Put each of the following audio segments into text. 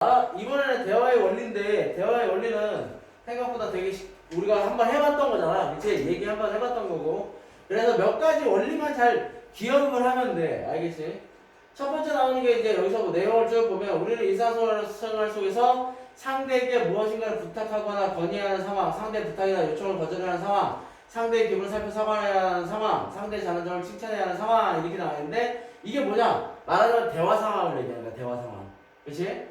이번에는 대화의 원리인데 대화의 원리는 생각보다 되게 우리가 한번 해봤던 거잖아. 그치? 얘기 한번 해봤던 거고. 그래서 몇 가지 원리만 잘 기억을 하면 돼. 알겠지? 첫 번째 나오는 게 이제 여기서 뭐 내용을 쭉 보면 우리는 일상생활 속에서 상대에게 무엇인가를 부탁하거나 건의하는 상황, 상대 부탁이나 요청을 거절하는 상황, 상대의 기분을 살펴 사과해야 하는 상황, 상대의 잘한 점을 칭찬해야 하는 상황 이렇게 나와 있는데 이게 뭐냐? 말하자면 대화 상황을 얘기하는 거야. 대화 상황. 그치?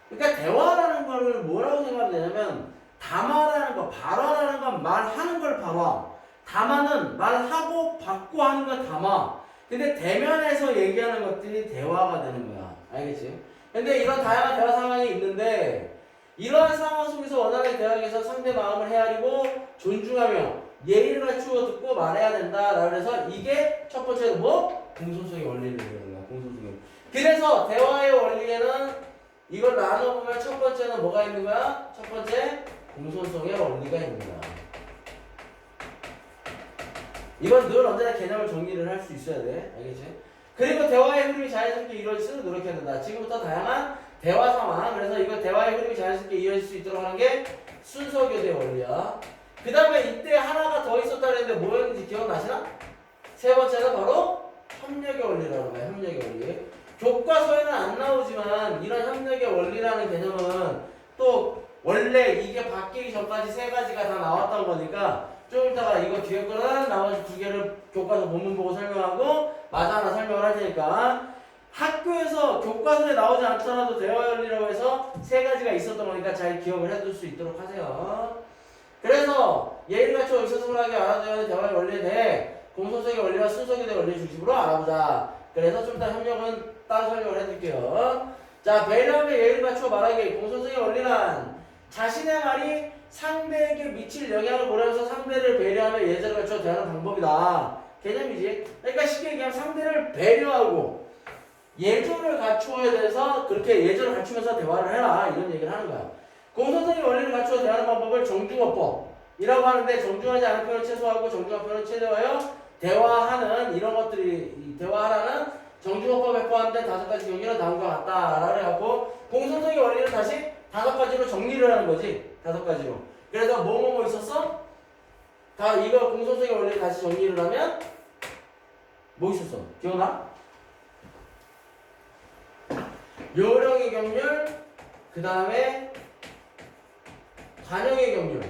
그러니까 대화라는 거를 뭐라고 생각하면 되냐면 담화라는 거, 발화라는 건 말하는 걸 발화, 담화는 말하고 받고 하는 건 담화. 근데 대면에서 얘기하는 것들이 대화가 되는 거야. 알겠지? 근데 이런 다양한 대화 상황이 있는데 이러한 상황 속에서 원활하게 대화하기 위해서 상대 마음을 헤아리고 존중하며 예의를 갖추어 듣고 말해야 된다. 그래서 이게 첫 번째로 뭐? 공손성의 원리를 얘기하는 거야. 공손성의. 그래서 대화의 원리에는 이걸 나눠보면 첫 번째는 뭐가 있는 거야? 첫 번째, 공손성의 원리가 있는 거야. 이건 늘 언제나 개념을 정리를 할 수 있어야 돼. 알겠지? 그리고 대화의 흐름이 자연스럽게 이루어지도록 노력해야 된다. 지금부터 다양한 대화 상황. 그래서 이거 대화의 흐름이 자연스럽게 이루어질 수 있도록 하는 게 순서교대 원리야. 그 다음에 이때 하나가 더 있었다 그랬는데 뭐였는지 기억나시나? 세 번째는 바로 협력의 원리라고 해요. 협력의 원리. 교과서에는 안 나오지만 이런 협력의 원리라는 개념은 또 원래 이게 바뀌기 전까지 세 가지가 다 나왔던 거니까 좀 이따가 이거 뒤에 거는 나머지 두 개를 교과서 본문 보고 설명하고 맞아 하나 설명을 할 테니까 학교에서 교과서에 나오지 않더라도 대화 원리라고 해서 세 가지가 있었던 거니까 잘 기억을 해둘 수 있도록 하세요. 그래서 예의를 갖춰 의사소통하게 알아둬야 하는 대화의 원리에 대해 공손성의 원리와 순서교대 원리 중심으로 알아보자. 그래서 좀 이따 협력은 따로 설명을 해드릴게요. 자, 배려하며 예의를 갖추어 말하기. 공손성의 원리란 자신의 말이 상대에게 미칠 영향을 고려해서 상대를 배려하며 예절을 갖추어 대하는 방법이다. 개념이지. 그러니까 쉽게 얘기하면 상대를 배려하고 예절을 갖추어야 돼서 그렇게 예절을 갖추면서 대화를 해라. 이런 얘기를 하는 거야. 공손성의 원리를 갖추어 대하는 방법을 정중어법이라고 하는데 정중하지 않은 표현을 최소화하고 정중한 표현을 최대화하여 대화하는 이런 것들이 대화하라는 정중어법에 포함된 5가지 경위는 다음과 같다. 라고 해갖고 공손성의 원리를 다시 5가지로 정리를 하는 거지. 5가지로. 그래서 뭐뭐뭐 있었어? 다 이거 공손성의 원리를 다시 정리를 하면 뭐 있었어? 기억나? 요령의 경률, 그 다음에 관용의 경률,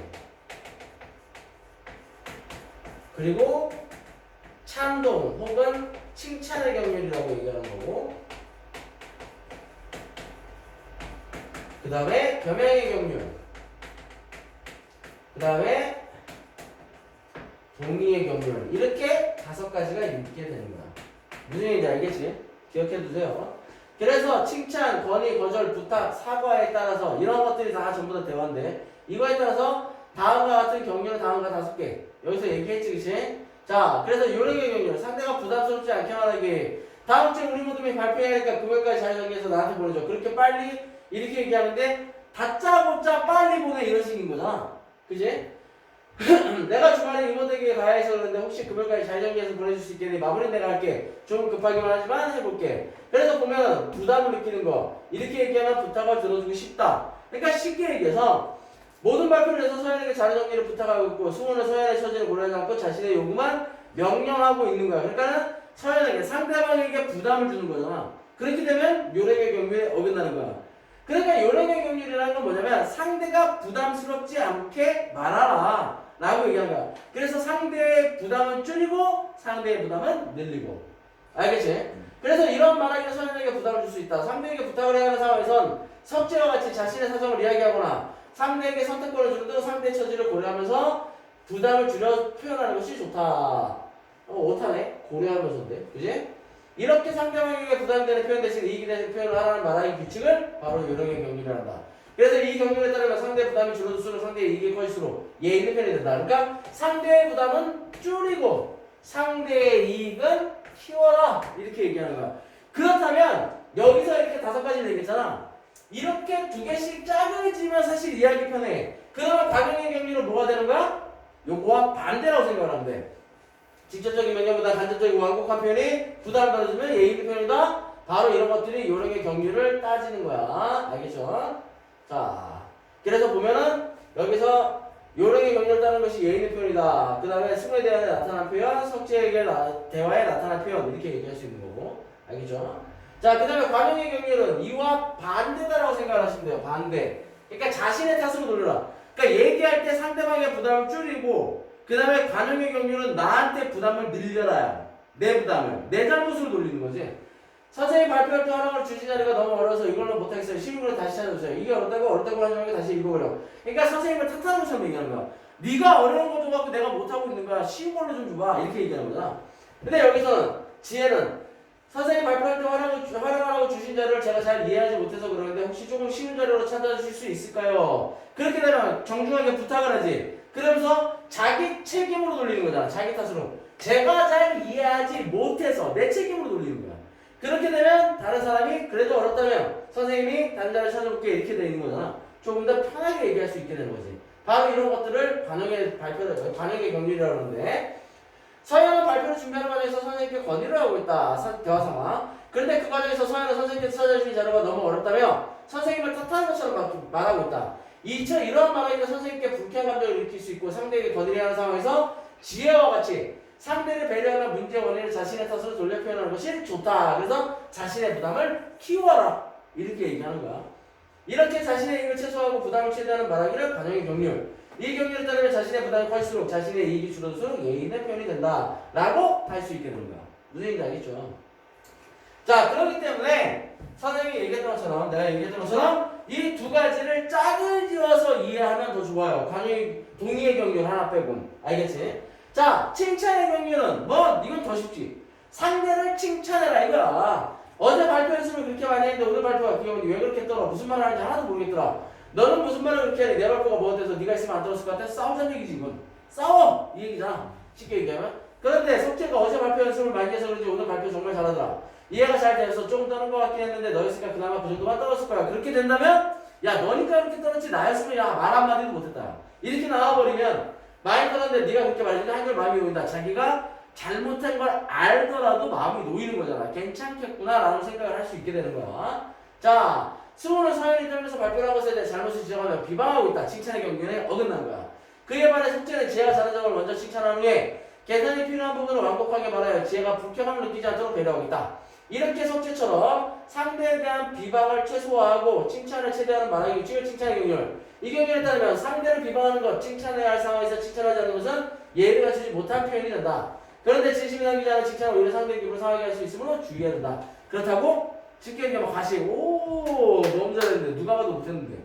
그리고 찬동 혹은 칭찬의 경률이라고 얘기하는 거고, 그 다음에 겸양의 경률, 그 다음에 동의의 경률. 이렇게 5가지가 있게 되는 거야. 무슨 얘기인지 알겠지? 기억해 두세요. 그래서 칭찬, 건의, 거절, 부탁, 사과에 따라서 이런 것들이 다 전부 다 대화인데 이거에 따라서 다음과 같은 경률은 다음과 5개. 여기서 얘기했지, 그치? 자, 그래서 요령의 경률. 상대가 부담스럽지 않게 말하기. 다음 주에 우리 모둠이 발표해야 하니까 그걸까지 잘 정리해서 나한테 보내줘. 그렇게 빨리 이렇게 얘기하는데 다짜고짜 빨리 보내 이런 식인 거잖아. 그치? 내가 주말에 임원에게 가야 해서 그러는데 혹시 그걸까지 잘 정리해서 보내줄 수 있겠니? 마무리는 내가 할게. 좀 급하기만 하지만 해볼게. 그래서 보면 부담을 느끼는 거. 이렇게 얘기하면 부탁을 들어주고 싶다. 그러니까 쉽게 얘기해서 모든 발표를 해서 서현에게 자료 정리를 부탁하고 있고 수호는 서현의 처지를 고려하지 않고 자신의 요구만 명령하고 있는 거야. 그러니까는 서현에게 상대방에게 부담을 주는 거잖아. 그렇게 되면 요령의 경륜에 어긋나는 거야. 그러니까 요령의 경륜이라는 건 뭐냐면 상대가 부담스럽지 않게 말하라 라고 얘기하는 거야. 그래서 상대의 부담은 줄이고 상대의 부담은 늘리고. 알겠지? 그래서 이런 말하기가 서현에게 부담을 줄 수 있다. 상대에게 부탁을 해야 하는 상황에선 석재와 같이 자신의 사정을 이야기하거나 상대에게 선택권을 주는 등 상대의 처지를 고려하면서 부담을 줄여 표현하는 것이 좋다. 오타네? 고려하면서인데. 그지? 이렇게 상대방에게 부담되는 표현 대신 이익이 되는 표현을 하라는 말하기 규칙을 바로 요령의 경륜이라 한다. 그래서 이 경륜에 따르면 상대의 부담이 줄어들수록 상대의 이익이 커질수록 예의 있는 편이 된다. 그러니까 상대의 부담은 줄이고 상대의 이익은 키워라. 이렇게 얘기하는 거야. 그렇다면 여기서 이렇게 5가지를 얘기했잖아. 이렇게 2개씩 짝을 지면 사실 이해하기 편해. 그러면 박용의 경륜은 뭐가 되는 거야? 요거와 반대라고 생각을 하면 돼. 직접적인 명령보다 간접적이고 완곡한 표현이 부담을 받아주면 예의 있는 표현이다. 바로 이런 것들이 요령의 경륜을 따지는 거야. 알겠죠? 자, 그래서 보면은 여기서 요령의 경륜을 따는 것이 예의의 표현이다. 그 다음에 승부에 대하여 나타난 표현, 석제에게 대화에 나타난 표현 이렇게 얘기할 수 있는 거고. 알겠죠? 자, 그 다음에 관용의 경륜은 이와 반대다라고 생각을 하시면 돼요. 반대. 그러니까 자신의 탓으로 돌려라. 그러니까 얘기할 때 상대방의 부담을 줄이고, 그 다음에 관용의 경륜은 나한테 부담을 늘려라. 내 부담을. 내 잘못으로 돌리는 거지. 선생님 발표할 때 허락을 주신 자리가 너무 어려워서 이걸로 못하겠어요. 쉬운 걸로 다시 찾아주세요. 이게 어렵다고 하지 말고 다시 읽어보려. 그러니까 선생님을 탓하는 것처럼 얘기하는 거야. 네가 어려운 거 줘갖고 내가 못하고 있는 거야. 쉬운 걸로 좀 줘봐. 이렇게 얘기하는 거잖아. 근데 여기서는 지혜는 선생님 발표할 때 활용하라고 주신 자료를 제가 잘 이해하지 못해서 그러는데 혹시 조금 쉬운 자료로 찾아주실 수 있을까요? 그렇게 되면 정중하게 부탁을 하지. 그러면서 자기 책임으로 돌리는 거잖아. 자기 탓으로. 제가 잘 이해하지 못해서 내 책임으로 돌리는 거야. 그렇게 되면 다른 사람이 그래도 어렵다면 선생님이 다른 자를 찾아볼게 이렇게 되는 거잖아. 조금 더 편하게 얘기할 수 있게 되는 거지. 바로 이런 것들을 반영의 경륜이라고 하는데, 서연은 발표를 준비하는 과정에서 선생님께 건의를 하고 있다. 대화 상황. 그런데 그 과정에서 서연은 선생님께서 찾아주신 자료가 너무 어렵다며 선생님을 탓하는 것처럼 말하고 있다. 이러한 말하기는 선생님께 불쾌한 감정을 일으킬 수 있고 상대에게 건의를 하는 상황에서 지혜와 같이 상대를 배려하는 문제 원인을 자신의 탓으로 돌려 표현하는 것이 좋다. 그래서 자신의 부담을 키워라. 이렇게 얘기하는 거야. 이렇게 자신의 이익을 최소화하고 부담을 최대하는 말하기를 관용의 경륜. 이 경륜에 따르면 자신의 부담이 커질수록 자신의 이익이 줄어들수록 예의의 표현이 된다. 라고 할 수 있게 되는 거야. 무슨 얘기인지 알겠죠? 자, 그렇기 때문에 선생님이 얘기했던 것처럼, 내가 얘기했던 것처럼 이 두 가지를 짝을 지어서 이해하면 더 좋아요. 동의의 경륜 하나 빼고. 알겠지? 자, 칭찬의 경륜은 뭐 이건 더 쉽지. 상대를 칭찬해라 이거야. 어제 발표 연습을 그렇게 많이 했는데 오늘 발표가 왜 그렇게 떨어? 무슨 말을 하는지 하나도 모르겠더라. 너는 무슨 말을 그렇게 해? 내 발표가 뭐 어때서 네가 있으면 안 들었을 것 같아? 싸우자는 얘기지 이건. 싸워! 이 얘기잖아. 쉽게 얘기하면. 그런데 석재가 어제 발표 연습을 많이 해서 그런지 오늘 발표 정말 잘하더라. 이해가 잘 돼서 조금 떠는 것 같긴 했는데 너였으니까 그나마 그 정도만 떨었을 거야. 그렇게 된다면 야 너니까 그렇게 떨었지 나였으면 야 말 한마디도 못했다. 이렇게 나와버리면 많이 떨었는데 네가 그렇게 말했는데 한결 마음이 놓인다. 자기가 잘못한 걸 알더라도 마음이 놓이는 거잖아. 괜찮겠구나 라는 생각을 할 수 있게 되는 거야. 자, 수호는 서연이 떨면서 발표를 한 것에 대해 잘못을 지적하며 비방하고 있다. 칭찬의 경륜에 어긋난 거야. 그에 반해 석재는 지혜가 잘한 점을 먼저 칭찬한 후에 개선이 필요한 부분을 완곡하게 말하여 지혜가 불쾌감을 느끼지 않도록 배려하고 있다. 이렇게 석재처럼 상대에 대한 비방을 최소화하고 칭찬을 최대한 말하기 규칙을 칭찬의 경륜. 이 경륜에 따르면 상대를 비방하는 것, 칭찬해야 할 상황에서 칭찬하지 않는 것은 예의를 갖추지 못한 표현이 된다. 그런데 진심이 담기지 않은 칭찬은 오히려 상대의 기분을 상하게 할 수 있으므로 주의해야 된다. 그렇다고 쉽게 얘기하면 가시 오 너무 잘했는데 누가 봐도 못했는데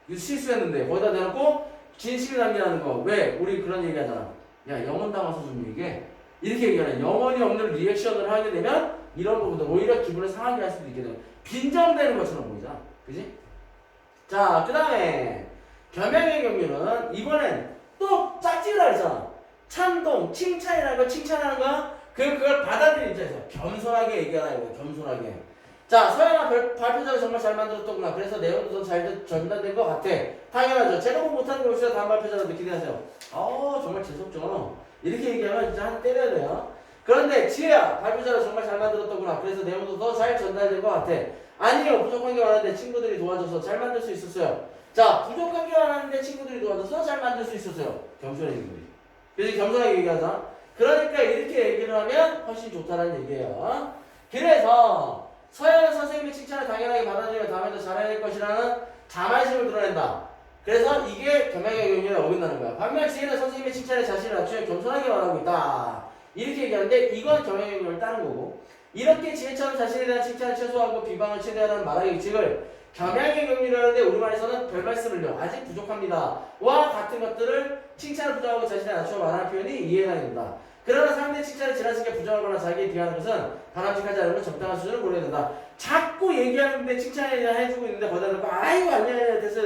이거 실수했는데 거기다 대놓고 진심이 담기라는 거. 왜? 우리 그런 얘기 하잖아. 야 영혼 담아서 좀 얘기해. 이렇게 얘기하는 영혼이 없는 리액션을 하게 되면 이런 부분들 오히려 기분을 상하게 할 수도 있게 돼요. 빈정되는 것처럼 보이잖아. 그지? 자, 그 다음에 겸양의 경륜은 이번엔 또 짝지으라 했잖아. 찬동, 칭찬이라는 거, 칭찬하는 거, 그걸 받아들이는 입장에서 겸손하게 얘기하라 이거 겸손하게. 자, 서연아 발표자를 정말 잘 만들었더구나. 그래서 내용도 더 잘 전달된 것 같아. 당연하죠. 제가 뭐 못하는 거 없어요. 다음 발표자라도 기대하세요. 정말 재수없죠. 이렇게 얘기하면 진짜 한 때려야 돼요. 그런데 지혜야, 발표자를 정말 잘 만들었더구나. 그래서 내용도 더 잘 전달된 것 같아. 아니요, 부족한 게 많은데 친구들이 도와줘서 잘 만들 수 있었어요. 자, 부족한 게 많은데 친구들이 도와줘서 잘 만들 수 있었어요. 겸손해진 거지. 그래서 겸손하게 얘기하자. 그러니까 이렇게 얘기를 하면 훨씬 좋다는 얘기예요. 그래서 서연은 선생님의 칭찬을 당연하게 받아들이며 다음에도 잘해야 될 것이라는 자만심을 드러낸다. 그래서 이게 겸양의 경륜에 어긋나는 거야. 반면 지혜는 선생님의 칭찬에 자신을 낮추며 겸손하게 말하고 있다. 이렇게 얘기하는데 이건 겸양의 경륜을 따른 거고, 이렇게 지혜처럼 자신에 대한 칭찬을 최소화하고 비방을 최대화하는 말하기 규칙을 겸양의 경륜이라는데 우리말에서는 별 말씀을요 아직 부족합니다 와 같은 것들을 칭찬을 부정하고 자신을 낮추어 말하는 표현이 이해가 된다. 그러나 상대의 칭찬을 지나치게 부정하거나 자기에 비하하는 것은 바람직하지 않으면 적당한 수준을 고려해야 된다. 자꾸 얘기하는데 칭찬해주고 있는데 거기다 놓고 아이고 아니야 됐어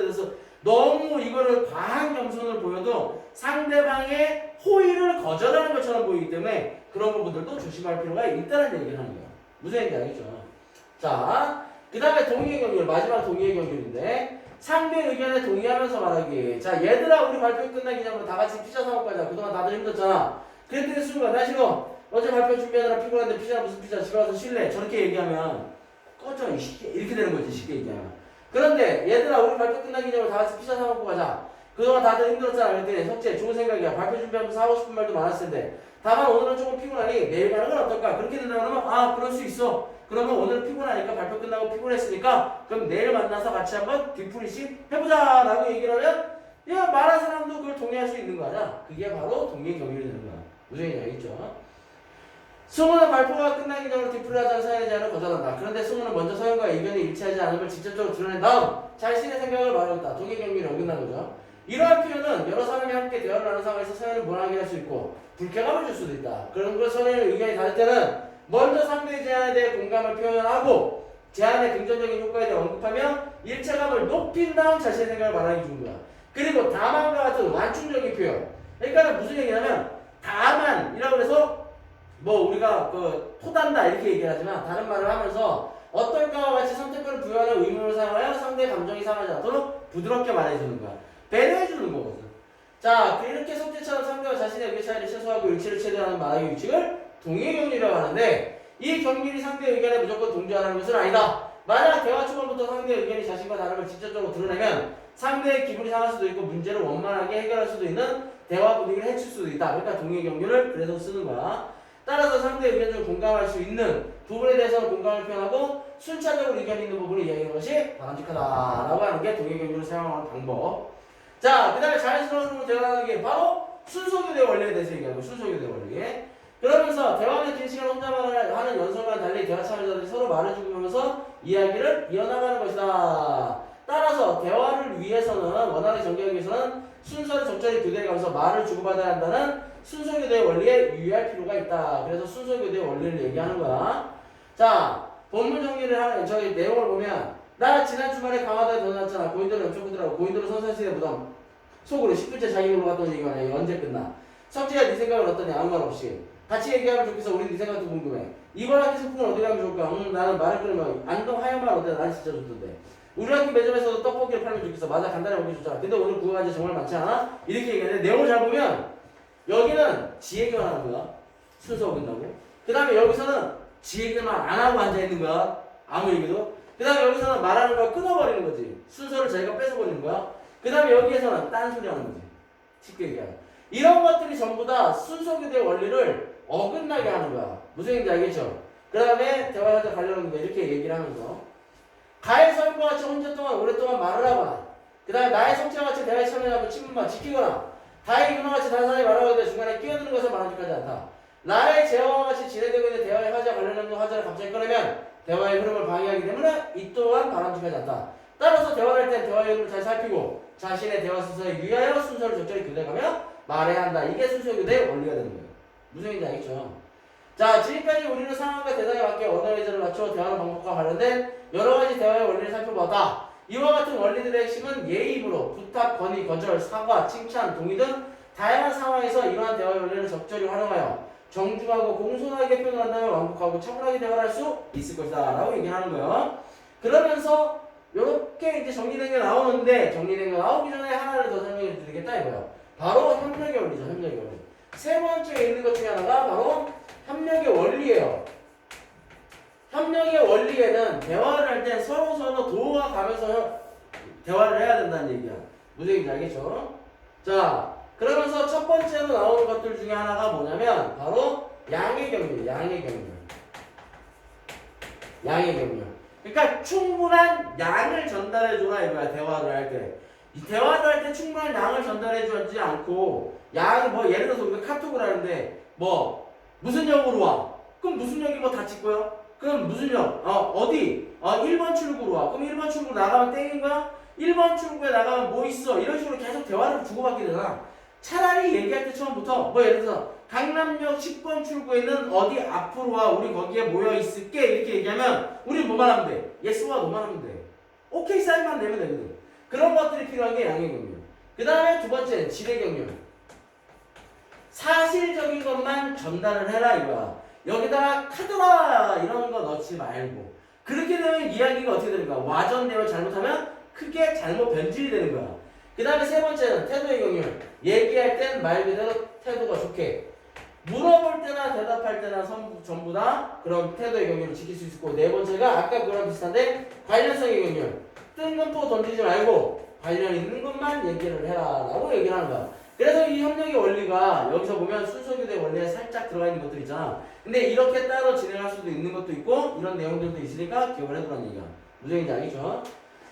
너무 이거를 과한 겸손을 보여도 상대방의 호의를 거절하는 것처럼 보이기 때문에 그런 부분들도 조심할 필요가 있다는 얘기를 하는 거야. 무슨 얘기인지 알겠죠? 자, 그 다음에 동의의 경륜, 마지막 동의의 경륜인데 상대 의견에 동의하면서 말하기. 자, 얘들아 우리 발표 끝나기 전에 다 같이 피자 사 먹고 가자. 그동안 다들 힘들었잖아. 그랬더니 수가 나 싫어. 어제 발표 준비하느라 피곤한데 피자 무슨 피자 집에 가서 쉴래. 저렇게 얘기하면 꺼져 이렇게 되는 거지 쉽게 얘기하면. 그런데 얘들아 우리 발표 끝나기 전에 다 같이 피자 사 먹고 가자. 그동안 다들 힘들었잖아. 그랬더니 석재 좋은 생각이야. 발표 준비하면서 하고 싶은 말도 많았을 텐데 다만 오늘은 조금 피곤하니 내일 가는 건 어떨까? 그렇게 된다 그러면 아 그럴 수 있어. 그러면 오늘 피곤하니까 발표 끝나고 피곤했으니까 그럼 내일 만나서 같이 한번 뒤풀이씩 해보자 라고 얘기를 하면 야 말한 사람도 그걸 동의할 수 있는 거 아니야. 그게 바로 동의 경륜이 되는 거야. 무슨 얘기냐 알겠죠? 승우는 발표가 끝나기 전에 뒤풀이하자는 서연의 제안을 거절한다. 그런데 승우는 먼저 서연과의 의견이 일치하지 않음을 직접적으로 드러낸 다음 자신의 생각을 말하겠다. 동의 경륜이 어긋난 거죠. 이러한 표현은 여러 사람이 함께 대화를 나눈 상황에서 서연을 모나게 할 수 있고 불쾌감을 줄 수도 있다. 그런 걸 서연의 의견이 다를 때는 먼저 상대의 제안에 대해 공감을 표현하고 제안의 긍정적인 효과에 대해 언급하며 일체감을 높인 다음 자신의 생각을 말하기 좋은 거야. 그리고 다만과 같은 완충적인 표현. 그러니까 무슨 얘기냐면 다만이라고 해서 뭐 우리가 그 토단다 이렇게 얘기하지만 다른 말을 하면서 어떨까와 같이 선택권을 부여하는 의문을 사용하여 상대의 감정이 상하지 않도록 부드럽게 말해주는 거야. 배려해주는 거거든. 자, 이렇게 석재처럼 상대와 자신의 의견 차이를 최소화하고 일치를 최대화하는 말하기 규칙을 동의 경륜이라고 하는데 이 경륜이 상대의 의견에 무조건 동조하는 것은 아니다. 만약 대화 초반부터 상대의 의견이 자신과 다름을 직접적으로 드러내면 상대의 기분이 상할 수도 있고 문제를 원만하게 해결할 수도 있는 대화 분위기를 해칠 수도 있다. 그러니까 동의 경륜을 그래서 쓰는 거야. 따라서 상대의 의견 중 공감할 수 있는 부분에 대해서는 공감을 표현하고 순차적으로 의견이 있는 부분을 이야기하는 것이 바람직하다라고 하는 게 동의 경륜을 사용하는 방법. 자, 그 다음에 자연스러운 대화라는 게 바로 순서교대 원리에 대해서 얘기하고 순서교대 원리. 그러면서 대화는 긴 시간 혼자만 하는 연설과는 달리 대화 참여자들이 서로 말을 주고하면서 이야기를 이어나가는 것이다. 따라서 대화를 위해서는 원활하게 전개하기 위해서는 순서를 적절히 교대해가면서 말을 주고받아야 한다는 순서교대 원리에 유의할 필요가 있다. 그래서 순서교대 원리를 얘기하는 거야. 자, 본문 정리를 하는 저희 내용을 보면 나 지난 주말에 강화도에 넣어놨잖아. 고인돌이 엄청 크더라고. 고인돌은 선산시대 무덤 속으로 10분째 자기 걸로 갔던 얘기가 아니야. 언제 끝나? 석지가 네 생각을 어떠냐? 아무 말 없이. 같이 얘기하면 좋겠어. 우리 네 생각도 궁금해. 이번 학기 소풍은 어디 가면 좋을까? 나는 말을 끊으면 안동 하얀말 어때? 난 진짜 좋던데. 우리 학기 매점에서도 떡볶이를 팔면 좋겠어. 맞아, 간단히 먹기 좋잖아. 근데 오늘 그거 가지고 정말 많지 않아? 이렇게 얘기하는데 내용을 잘 보면 여기는 지 얘기만 하는 거야. 순서 어긋나고. 그 다음에 여기서는 지 얘기만 안 하고 앉아있는 거야. 아무 얘기도. 그 다음에 여기서는 말하는 걸 끊어버리는 거지. 순서를 자기가 뺏어버리는 거야. 그 다음에 여기에서는 딴소리 하는 거지. 쉽게 얘기하면. 이런 것들이 전부 다 순서교대 원리를 어긋나게 하는 거야. 무슨 얘기인지 알겠죠? 그 다음에 대화하자 관련한 거 이렇게 얘기를 하면서 가해 서인과 같이 혼자 동안 오랫동안 말을 하거나 그 다음에 나의 성취와 같이 대화에 참여하고 친분만 지키거나 다의 윤호와 같이 다른 사람이 말하고 있는데 중간에 끼어드는 것을 바람직하지 않다. 나의 재화와 같이 진행되고 있는 대화의 화제와 관련된 화제를 갑자기 꺼내면 대화의 흐름을 방해하기 때문에 이 또한 바람직하지 않다. 따라서 대화를 할 때 대화의 흐름을 잘 살피고 자신의 대화 순서에 유의하여 순서를 적절히 교대하며 말해야 한다. 이게 순서 교대의 원리가 되는 거예요. 무슨 얘기인지 알겠죠? 자, 지금까지 우리는 상황과 대상에 맞게 언어 예절을 맞춰 대화하는 방법과 관련된 여러 가지 대화의 원리를 살펴보았다. 이와 같은 원리들의 핵심은 예의입으로 부탁, 건의, 거절, 사과, 칭찬, 동의 등 다양한 상황에서 이러한 대화의 원리를 적절히 활용하여 정중하고 공손하게 표현한다면 완곡하고 차분하게 대화를 할 수 있을 것이다 라고 얘기하는 거예요. 그러면서 이렇게 이제 정리된 게 나오는데 정리된 거 나오기 전에 하나를 더 설명해 드리겠다 이거예요. 바로 협력의 원리죠. 협력의 원리. 세 번째에 있는 것 중에 하나가 바로 협력의 원리예요. 협력의 원리에는 대화를 할 때 서로 도와가면서 대화를 해야 된다는 얘기야. 무슨 얘기인지 알겠죠? 자, 그러면서 첫 번째로 나오는 것들 중에 하나가 뭐냐면 바로 양의 경륜, 양의 경륜. 양의 경륜. 그러니까 충분한 양을 전달해줘라 이거야. 대화를 할 때. 이 대화를 할 때 충분한 양을 전달해주지 않고 양 뭐 예를 들어서 우리가 카톡을 하는데 뭐 무슨 역으로 와? 그럼 무슨 역이 뭐 다 찍고요? 그럼 무슨 역? 어디? 1번 출구로 와. 그럼 1번 출구 나가면 땡인 거야? 1번 출구에 나가면 뭐 있어? 이런 식으로 계속 대화를 주고받게 되잖아. 차라리 얘기할 때 처음부터 뭐 예를 들어서 강남역 10번 출구에는 어디 앞으로 와. 우리 거기에 모여 있을게. 이렇게 얘기하면 우리 뭐만 하면 돼? 예스와 노만 하면 돼. 오케이 사인만 내면 되거든. 그런 것들이 필요한 게 양의 경륜. 그 다음에 두 번째는 질의 경륜. 사실적인 것만 전달을 해라 이거야. 여기다가 카드라 이런 거 넣지 말고. 그렇게 되면 이야기가 어떻게 되는가? 와전되어 잘못하면 크게 잘못 변질이 되는 거야. 그 다음에 세 번째는 태도의 경륜. 얘기할 땐 말 그대로 태도가 좋게. 물어볼 때나 대답할 때나 전부 다 그런 태도의 경륜을 지킬 수 있고, 네 번째가 아까 그거랑 비슷한데 관련성의 경륜. 뜬금포 던지지 말고 관련 있는 것만 얘기를 해라 라고 얘기를 하는 거야. 그래서 이 협력의 원리가 여기서 보면 순서교대 원리에 살짝 들어가 있는 것들 있잖아. 근데 이렇게 따로 진행할 수도 있는 것도 있고 이런 내용들도 있으니까 기억을 해두라는 얘기야. 무슨 얘기인지 알겠죠?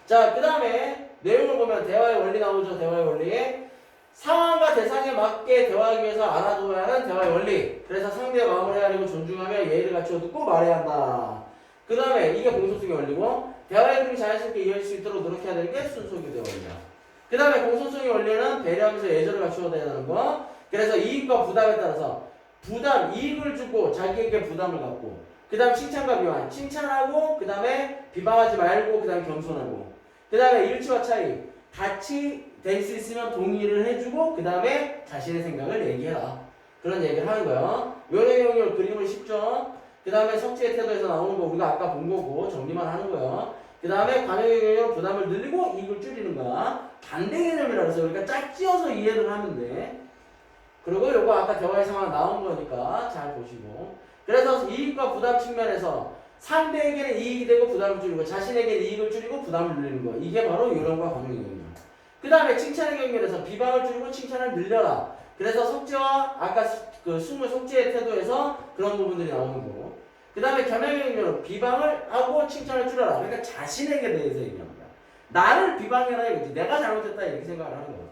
자, 그 다음에 내용을 보면 대화의 원리 나오죠. 대화의 원리에 상황과 대상에 맞게 대화하기 위해서 알아둬야 하는 대화의 원리. 그래서 상대의 마음을 헤아리고 존중하며 예의를 갖추어 듣고 말해야 한다. 그 다음에 이게 공소성의 원리고, 대화의 흐름이 자연스럽게 이어질 수 있도록 노력해야 되는 게 순소교대 원리야. 그 다음에 공소성의 원리는 배려하면서 예절을 갖추어야 되는 거. 그래서 이익과 부담에 따라서 이익을 주고 자기에게 부담을 갖고, 그 다음 칭찬과 비방, 칭찬하고 그 다음에 비방하지 말고 그 다음에 겸손하고, 그 다음에 일치와 차이, 같이 될 수 있으면 동의를 해주고 그 다음에 자신의 생각을 얘기해라. 그런 얘기를 하는 거예요. 요령의 경우 그림을 쉽죠. 그 다음에 석지의 태도에서 나오는 거 우리가 아까 본 거고 정리만 하는 거예요. 그 다음에 관용의 경우 부담을 늘리고 이익을 줄이는 거야. 반대 개념이라고 해서 우리가 짝지어서 이해를 하면 돼. 그리고 요거 아까 대화의 상황 나온 거니까 잘 보시고, 그래서 이익과 부담 측면에서 상대에게는 이익이 되고 부담을 줄이고 자신에게는 이익을 줄이고 부담을 늘리는 거, 이게 바로 요령과 관용의 경우. 그 다음에 칭찬의 경우에서 비방을 줄이고 칭찬을 늘려라. 그래서 석지와 아까 그 스물 석지의 태도에서 그런 부분들이 나오는 거고, 그 다음에 겸양의 경우는 비방을 하고 칭찬을 줄여라. 그러니까 자신에게 대해서 얘기하는 거야. 나를 비방해라 이거지. 내가 잘못했다 이렇게 생각을 하는 거야.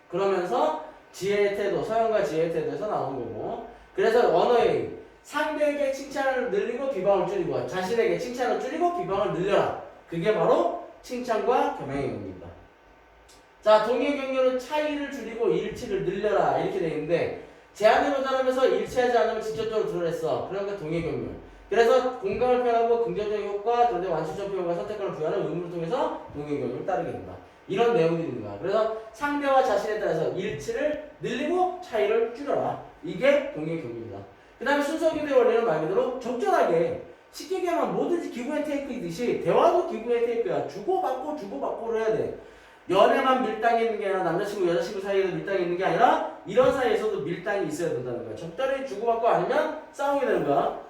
그러면서 지혜의 태도, 서양과 지혜의 태도에서 나오는 거고, 그래서 언어의 상대에게 칭찬을 늘리고 비방을 줄이고 자신에게 칭찬을 줄이고 비방을 늘려라. 그게 바로 칭찬과 겸양의 경우입니다. 자, 동의 경륜은 차이를 줄이고 일치를 늘려라 이렇게 되어 있는데, 제한을 모자라면서 일치하지 않으면 직접적으로 드러냈어. 그러니까 동의 경륜. 그래서 공감을 표현하고 긍정적인 효과, 그런데 완충적 표현과 선택권을 부여하는 의무를 통해서 동의 경륜을 따르게 된다. 이런 내용들이 있는 거야. 그래서 상대와 자신에 따라서 일치를 늘리고 차이를 줄여라. 이게 동의 경륜이다. 그 다음에 순서교대 원리는 말 그대로 적절하게, 쉽게 얘기하면 뭐든지 기브 앤 테이크이듯이 대화도 기브 앤 테이크야. 주고받고를 해야 돼. 연애만 밀당이 있는 게 아니라 남자친구 여자친구 사이에도 밀당이 있는 게 아니라 이런 사이에서도 밀당이 있어야 된다는 거야. 적절히 주고받고 아니면 싸우게 되는 거야.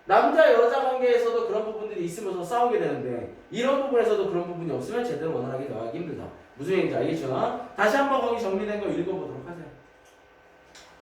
남자 여자 관계에서도 그런 부분들이 있으면서 싸우게 되는데 이런 부분에서도 그런 부분이 없으면 제대로 원활하게 대화하기 힘들다. 무슨 얘기인지 알겠죠? 다시 한번 거기 정리된 거 읽어보도록 하세요.